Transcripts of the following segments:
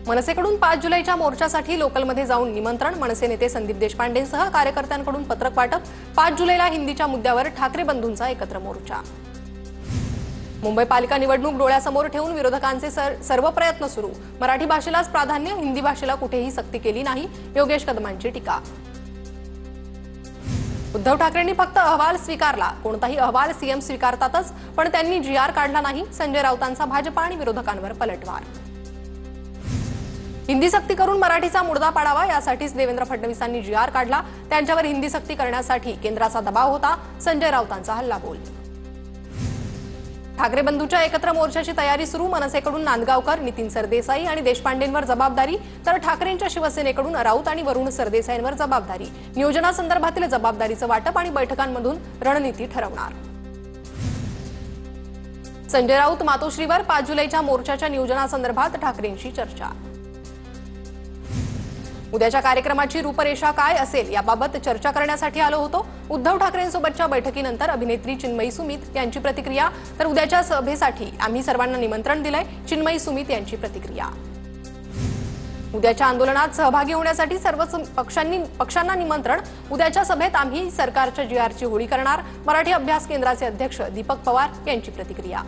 मनसेकडून 5 जुलैच्या मोर्चासाठी लोकलमध्ये जाऊन निमंत्रण। मनसे नेते संदीप देशपांडेंसह कार्यकर्त्यांकडून पत्रक वाटप। 5 जुलैला हिंदीच्या मुद्द्यावर ठाकरे बंधूंचा एकत्र मोर्चा। मुंबई पालिका निवडणूक डोळ्यासमोर ठेवून विरोधकांचे सर्व प्रयत्न सुरू। मराठी भाषेलाच प्राधान्य, हिंदी भाषेला कुठेही सक्ती केली नाही, योगेश कदमांची टीका। उद्धव ठाकरेंनी फक्त अहवाल स्वीकारला, कोणताही अहवाल सीएम स्वीकारतातच, पण त्यांनी जीआर काढला नाही। संजय राऊतांचा भाजपा आणि विरोधकांवर पलटवार। हिंदी सक्ती करून मराठीचा मुडदा पाडावा, यासाठीच देवेंद्र फडणवीसांनी जीआर काढला। त्यांच्यावर हिंदी सक्ती करण्यासाठी केंद्राचा दबाव होता। संजय राऊतांचा हल्लाबोल। ठाकरे बंधूंच्या एकत्र मोर्चाची तयारी सुरू। मनसेकडून नांदगावकर, नितीन सरदेसाई आणि देशपांडेंवर जबाबदारी, तर ठाकरेंच्या शिवसेनेकडून राऊत आणि वरुण सरदेसाईंवर जबाबदारी। नियोजनासंदर्भातील जबाबदारीचं वाटप आणि बैठकांमधून रणनीती ठरवणार। संजय राऊत मातोश्रीवर 5 जुलैच्या मोर्चाच्या नियोजनासंदर्भात ठाकरेंशी चर्चा। उद्याच्या कार्यक्रमाची रूपरेषा काय असेल याबाबत चर्चा करण्यासाठी आलो होतो। उद्धव ठाकरेंसोबतच्या बैठकीनंतर अभिनेत्री चिन्मयी सुमित यांची प्रतिक्रिया, तर उद्याच्या सभेसाठी आम्ही सर्वांना निमंत्रण दिलंय, चिन्मयी सुमित यांची प्रतिक्रिया। उद्याच्या आंदोलनात सहभागी होण्यासाठी सर्वच पक्षांना निमंत्रण। उद्याच्या सभेत आम्ही सरकारच्या जीआरची होळी करणार, मराठी अभ्यास केंद्राचे अध्यक्ष दीपक पवार यांची प्रतिक्रिया।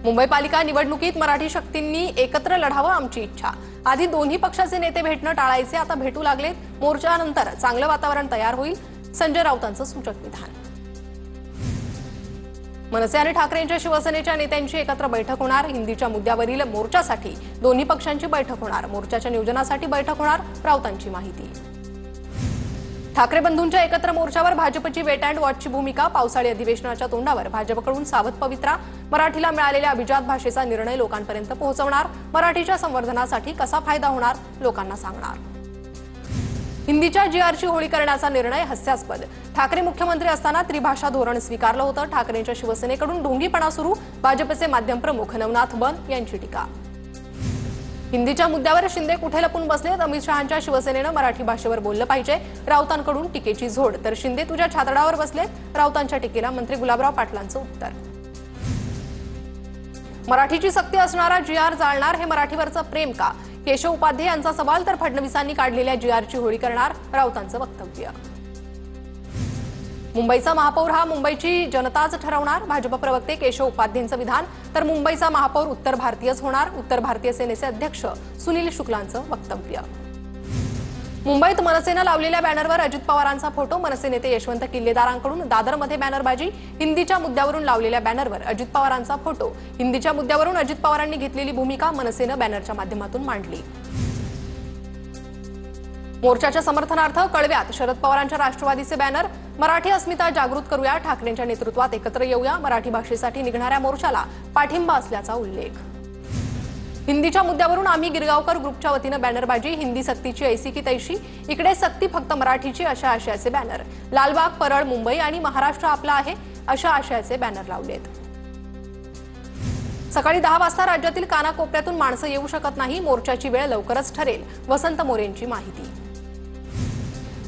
मुंबई पालिका निवडणुकीत मराठी शक्तींनी एकत्र लढावं आमची इच्छा। आधी दोन्ही पक्षाचे नेते भेटणं टाळायचे, आता भेटू लागलेत। मोर्चानंतर चांगलं वातावरण तयार होईल, संजय राऊतांचं सूचक विधान। मनसे आणि ठाकरेंच्या शिवसेनेच्या नेत्यांची एकत्र बैठक होणार। हिंदीच्या मुद्द्यावरील मोर्चासाठी दोन्ही पक्षांची बैठक होणार। मोर्चाच्या नियोजनासाठी बैठक होणार, राऊतांची माहिती। ठाकरे बंधूंच्या एकत्र मोर्चावर भाजपची वेट अँड वॉचची भूमिका। पावसाळी अधिवेशनाच्या तोंडावर भाजपकडून सावध पवित्रा। मराठीला मिळालेल्या अभिजात भाषेचा निर्णय लोकांपर्यंत पोहोचवणार। मराठीच्या संवर्धनासाठी कसा फायदा होणार, लोकांना सांगणार। हिंदीच्या जीआरची होळी करण्याचा निर्णय हास्यास्पद। ठाकरे मुख्यमंत्री असताना त्रिभाषा धोरण स्वीकारलं होतं। ठाकरेंच्या शिवसेनेकडून ढोंगीपणा सुरू। भाजपचे माध्यम प्रमुख नवनाथ बन यांची टीका। हिंदीच्या मुद्द्यावर शिंदे कुठे लपून बसलेत? अमित शहांच्या शिवसेनेनं मराठी भाषेवर बोललं पाहिजे, राऊतांकडून टीकेची झोड। तर शिंदे तुझ्या छातडावर बसलेत, राऊतांच्या टीकेला मंत्री गुलाबराव पाटलांचं उत्तर। मराठीची सक्ती असणारा जीआर जाळणार, हे मराठीवरचं प्रेम का? केशव उपाध्ये यांचा सवाल। तर फडणवीसांनी काढलेल्या जीआरची होळी करणार, राऊतांचं वक्तव्य। मुंबईचा महापौर हा मुंबईची जनताच ठरवणार, भाजप प्रवक्ते केशव उपाध्येंचं विधान। तर मुंबईचा महापौर उत्तर भारतीयच होणार, उत्तर भारतीय सेनेचे अध्यक्ष सुनील शुक्लांचं वक्तव्य। मुंबईत मनसेनं लावलेल्या बॅनरवर अजित पवारांचा फोटो। मनसे नेते यशवंत किल्लेदारांकडून दादरमध्ये बॅनरबाजी। हिंदीच्या मुद्द्यावरून लावलेल्या बॅनरवर अजित पवारांचा फोटो। हिंदीच्या मुद्द्यावरून अजित पवारांनी घेतलेली भूमिका मनसेनं बॅनरच्या माध्यमातून मांडली। मोर्चाच्या समर्थनार्थ कळव्यात शरद पवारांच्या राष्ट्रवादीचे बॅनर। मराठी अस्मिता जागृत करूया, ठाकरेंच्या नेतृत्वात एकत्र येऊया। मराठी भाषेसाठी निघणाऱ्या मोर्चाला पाठिंबा असल्याचा उल्लेख। हिंदीच्या मुद्द्यावरून आम्ही गिरगावकर ग्रुपच्या वतीनं बॅनरबाजी। हिंदी सक्तीची ऐसी की तैशी, इकडे सक्ती फक्त मराठीची, अशा आशयाचे बॅनर। लालबाग, परळ, मुंबई आणि महाराष्ट्र आपला आहे, अशा आशयाचे बॅनर लावलेत। सकाळी 10 वाजता राज्यातील कानाकोपऱ्यातून माणसं येऊ शकत नाही, मोर्चाची वेळ लवकरच ठरेल, वसंत मोरेंची माहिती।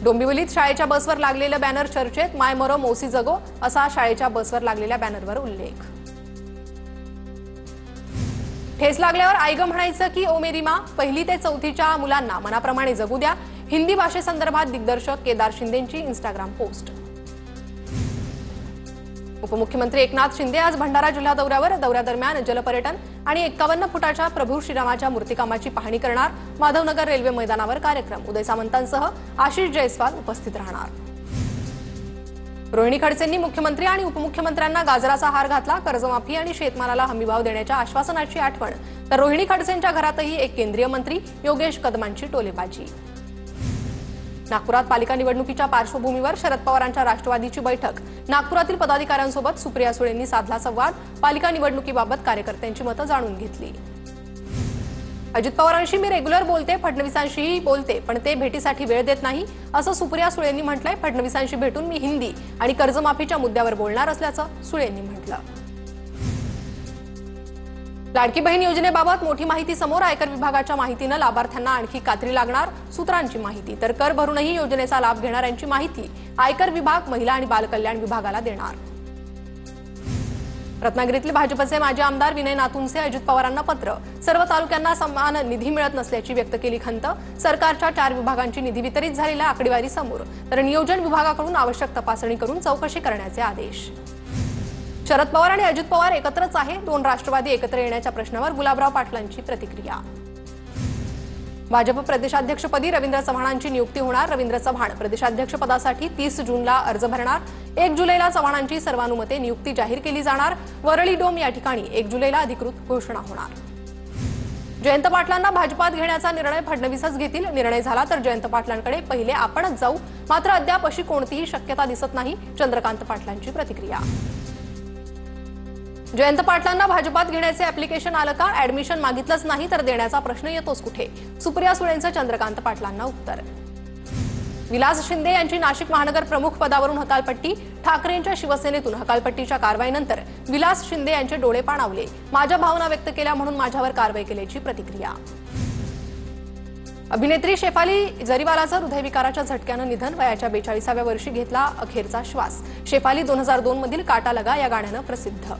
डोंबिवलीत शाळेच्या बसवर लागलेलं बॅनर चर्चेत। माय मरो मौसी जगो, असा शाळेच्या बसवर लागलेल्या बॅनरवर उल्लेख। ठेस लागल्यावर आईग म्हणायचं की ओ मेरी माँ, 1ली ते 4थीच्या मुलांना मनाप्रमाणे जगू द्या। हिंदी भाषेसंदर्भात दिग्दर्शक केदार शिंदेंची इंस्टाग्राम पोस्ट। उपमुख्यमंत्री एकनाथ शिंदे आज भंडारा जिल्हा दौऱ्यावर। दौऱ्यादरम्यान जलपर्यटन आणि 51 फुटाच्या प्रभू श्रीरामाच्या मूर्तिकामाची पाहणी करणार। माधवनगर रेल्वे मैदानावर कार्यक्रम। उदय सामंतांसह आशिष जयस्वाल उपस्थित राहणार। रोहिणी खडसेंनी मुख्यमंत्री आणि उपमुख्यमंत्र्यांना गाजराचा हार घातला। कर्जमाफी आणि शेतमालाला हमीभाव देण्याच्या आश्वासनाची आठवण। तर रोहिणी खडसेंच्या घरातही एक केंद्रीय मंत्री, योगेश कदमांची टोलेबाजी। नागपुरात पालिका निवडणुकीच्या पार्श्वभूमीवर शरद पवारांच्या राष्ट्रवादीची बैठक। नागपुरातील पदाधिकाऱ्यांसोबत सुप्रिया सुळेंनी साधला संवाद। पालिका निवडणुकीबाबत कार्यकर्त्यांची मतं जाणून घेतली। अजित पवारांशी मी रेग्युलर बोलते, फडणवीसांशीही बोलते, पण ते भेटीसाठी वेळ देत नाही, असं सुप्रिया सुळेंनी म्हटलंय। फडणवीसांशी भेटून मी हिंदी आणि कर्जमाफीच्या मुद्द्यावर बोलणार असल्याचं सुळेंनी म्हटलं। लाडकी बहीण योजनेबाबत मोठी माहिती समोर। आयकर विभागाच्या माहितीनं लाभार्थ्यांना आणखी कात्री लागणार, सूत्रांची माहिती। तर कर भरूनही योजनेचा लाभ घेणाऱ्यांची माहिती आयकर विभाग महिला आणि बालकल्याण विभागाला देणार। रत्नागिरीतील भाजपचे माजी आमदार विनय नातूंचे अजित पवारांना पत्र. सर्व तालुक्यांना समान निधी मिळत नसल्याची व्यक्त केली खंत. सरकारच्या 4 विभागांची निधी वितरित झालेल्या आकडेवारी समोर, तर नियोजन विभागाकडून आवश्यक तपासणी करून चौकशी करण्याचे आदेश. शरद पवार आणि अजित पवार एकत्रच आहे. 2 राष्ट्रवादी एकत्र येण्याच्या प्रश्नावर गुलाबराव पाटलांची प्रतिक्रिया. भाजप प्रदेशाध्यक्षपदी रवींद्र चव्हाणांची नियुक्ती होणार. रवींद्र चव्हाण प्रदेशाध्यक्षपदासाठी 30 जूनला अर्ज भरणार. 1 जुलैला चव्हाणांची सर्वानुमते नियुक्ती जाहीर केली जाणार. वरळी डोम या ठिकाणी 1 जुलैला अधिकृत घोषणा होणार. जयंत पाटलांना भाजपात घेण्याचा निर्णय फडणवीसच घेतील. निर्णय झाला तर जयंत पाटलांकडे पहिले आपणच जाऊ. मात्र अद्याप अशी कोणतीही शक्यता दिसत नाही. चंद्रकांत पाटलांची प्रतिक्रिया. जयंत पाटलांना भाजपात घेण्याचे ऍप्लिकेशन आलं का? ऍडमिशन मागितलंच नाही तर देण्याचा प्रश्न येतोच कुठे? सुप्रिया सुळेंचं चंद्रकांत पाटलांना उत्तर. विलास शिंदे यांची नाशिक महानगर प्रमुख पदावरून हकालपट्टी. ठाकरेंच्या शिवसेनेतून हकालपट्टीच्या कारवाईनंतर विलास शिंदे यांचे डोळे पाणावले. माझ्या भावना व्यक्त केल्या म्हणून माझ्यावर कारवाई केल्याची प्रतिक्रिया. अभिनेत्री शेफाली जरीवालाचं हृदयविकाराच्या झटक्यानं निधन. वयाच्या 42व्या वर्षी घेतला अखेरचा श्वास. शेफाली 2002 मधील काटा लगा या गाण्यानं प्रसिद्ध.